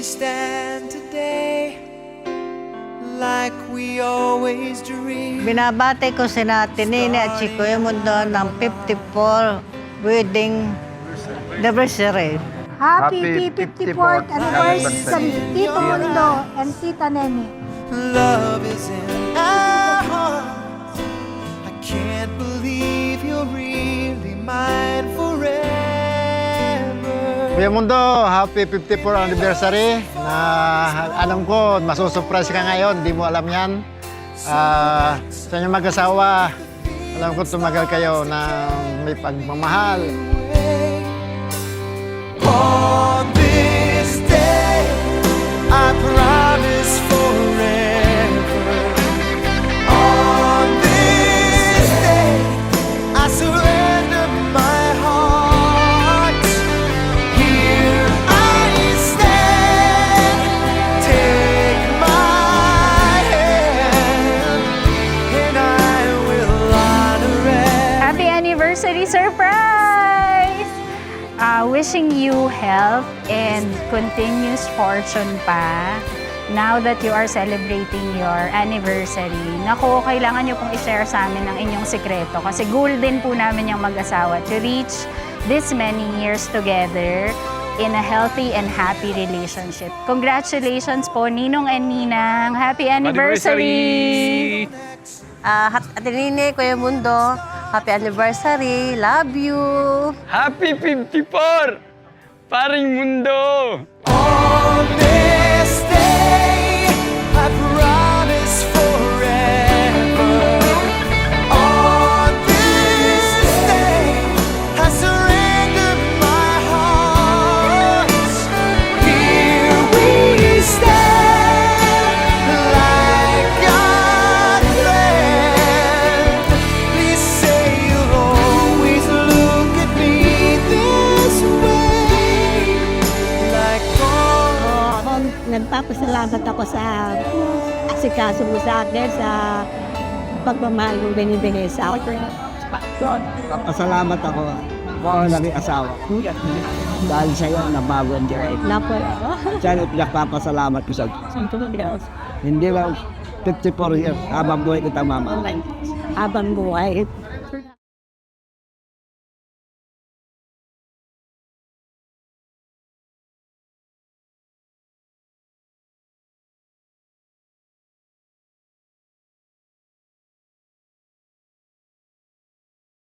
we stand today like we always dreamed. Binabati ko sina Tinini at si Kuya Mundo ng 54 wedding anniversary. Happy 54th anniversary, Tito Mundo and Tita Nene. Love is in our hearts. I can't believe you're really mine forever. Kuya Mundo, happy 54th anniversary na alam ko masusurprise ka ngayon, di mo alam yan. Sa inyong mag-asawa, alam ko tumagal kayo na may pagmamahal. On this day, I promise forever. On this day, I surrender my heart. Here I stand, take my hand, and I will honor it. Happy anniversary surprise! Wishing you health and continuous fortune pa now that you are celebrating your anniversary. Naku, kailangan nyo pong i-share sa amin ang inyong sikreto kasi goal din po namin yung mag-asawa to reach this many years together in a healthy and happy relationship. Congratulations po, Ninong and Ninang! Happy anniversary! Ate Nini, Kuya Mundo, happy anniversary. Love you. Happy 54! Paring Mundo! On this day, I promise forever. On this day, I surrender my heart. Here we stand, like God planned. Please say you'll always look at me this way, like God. Ako, nagpapasalamat ako sa asikaso mo sa akin sa pagmamahal mo binibigay sa akin. Pasalamat ako kung naging asawa. Dahil sa'yo, nabago ang Diyos. Napo. Sa'yo, pinagpapasalamat ko sa Diyos. Hindi lang 54 years, habang buhay kita mama. Habang buhay,